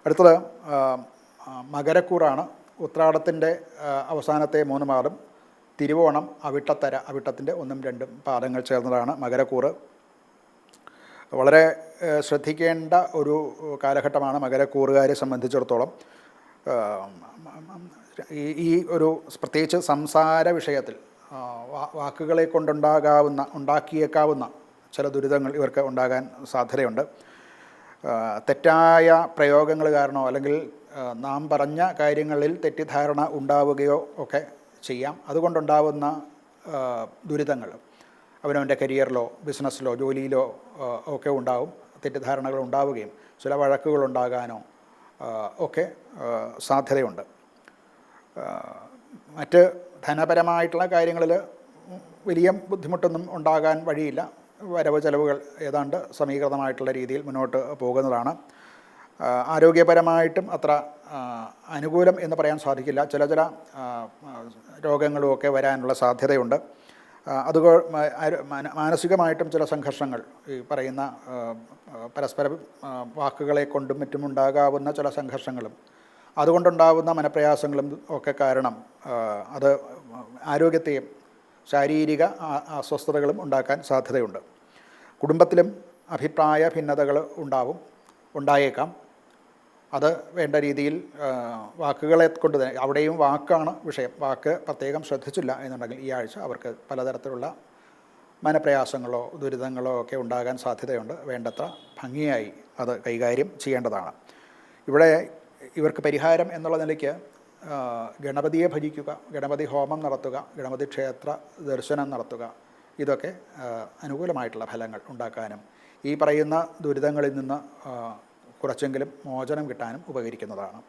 അടുത്തത് മകരക്കൂറാണ്. ഉത്രാടത്തിൻ്റെ അവസാനത്തെ 3 പാദം, തിരുവോണം, അവിട്ടത്തര, അവിട്ടത്തിൻ്റെ 1ഉം 2ഉം പാദങ്ങൾ ചേർന്നതാണ് മകരക്കൂറ്. വളരെ ശ്രദ്ധിക്കേണ്ട ഒരു കാലഘട്ടമാണ് മകരക്കൂറുകാരെ സംബന്ധിച്ചിടത്തോളം. ഈ ഒരു പ്രത്യേകിച്ച് സംസാര വിഷയത്തിൽ വാക്കുകളെ ഉണ്ടാക്കിയേക്കാവുന്ന ചില ദുരിതങ്ങൾ ഇവർക്ക് ഉണ്ടാകാൻ സാധ്യതയുണ്ട്. തെറ്റായ പ്രയോഗങ്ങൾ കാരണമോ അല്ലെങ്കിൽ നാം പറഞ്ഞ കാര്യങ്ങളിൽ തെറ്റിദ്ധാരണ ഉണ്ടാവുകയോ ഒക്കെ ചെയ്യാം. അതുകൊണ്ടുണ്ടാവുന്ന ദുരിതങ്ങൾ അവനവൻ്റെ കരിയറിലോ ബിസിനസ്സിലോ ജോലിയിലോ ഒക്കെ ഉണ്ടാവും. തെറ്റിദ്ധാരണകൾ ഉണ്ടാവുകയും ചില വഴക്കുകളുണ്ടാകാനോ ഒക്കെ സാധ്യതയുണ്ട്. മറ്റ് ധനപരമായിട്ടുള്ള കാര്യങ്ങളിൽ വലിയ ബുദ്ധിമുട്ടൊന്നും ഉണ്ടാകാൻ വഴിയില്ല. വരവ് ചെലവുകൾ ഏതാണ്ട് സമീകൃതമായിട്ടുള്ള രീതിയിൽ മുന്നോട്ട് പോകുന്നതാണ്. ആരോഗ്യപരമായിട്ടും അത്ര അനുകൂലം എന്ന് പറയാൻ സാധിക്കില്ല. ചില രോഗങ്ങളുമൊക്കെ വരാനുള്ള സാധ്യതയുണ്ട്. മാനസികമായിട്ടും ചില സംഘർഷങ്ങൾ, ഈ പറയുന്ന പരസ്പര വാക്കുകളെ കൊണ്ടും മറ്റും ഉണ്ടാകാവുന്ന ചില സംഘർഷങ്ങളും അതുകൊണ്ടുണ്ടാകുന്ന മനപ്രയാസങ്ങളും ഒക്കെ കാരണം അത് ആരോഗ്യത്തെയും ശാരീരിക അസ്വസ്ഥതകളും ഉണ്ടാക്കാൻ സാധ്യതയുണ്ട്. കുടുംബത്തിലും അഭിപ്രായ ഭിന്നതകൾ ഉണ്ടായേക്കാം. അത് വേണ്ട രീതിയിൽ വാക്കുകളെ കൊണ്ട് തന്നെ, അവിടെയും വാക്കാണ് വിഷയം. വാക്ക് പ്രത്യേകം ശ്രദ്ധിച്ചില്ല എന്നുണ്ടെങ്കിൽ ഈ ആഴ്ച അവർക്ക് പലതരത്തിലുള്ള മനപ്രയാസങ്ങളോ ദുരിതങ്ങളോ ഒക്കെ ഉണ്ടാകാൻ സാധ്യതയുണ്ട്. വേണ്ടത്ര ഭംഗിയായി അത് കൈകാര്യം ചെയ്യേണ്ടതാണ്. ഇവിടെ ഇവർക്ക് പരിഹാരം എന്നുള്ള നിലയ്ക്ക് ഗണപതിയെ ഭജിക്കുക, ഗണപതി ഹോമം നടത്തുക, ഗണപതി ക്ഷേത്ര ദർശനം നടത്തുക, ഇതൊക്കെ അനുകൂലമായിട്ടുള്ള ഫലങ്ങൾ ഉണ്ടാക്കാനും ഈ പറയുന്ന ദുരിതങ്ങളിൽ നിന്ന് കുറച്ചെങ്കിലും മോചനം കിട്ടാനും ഉപകരിക്കുന്നതാണ്.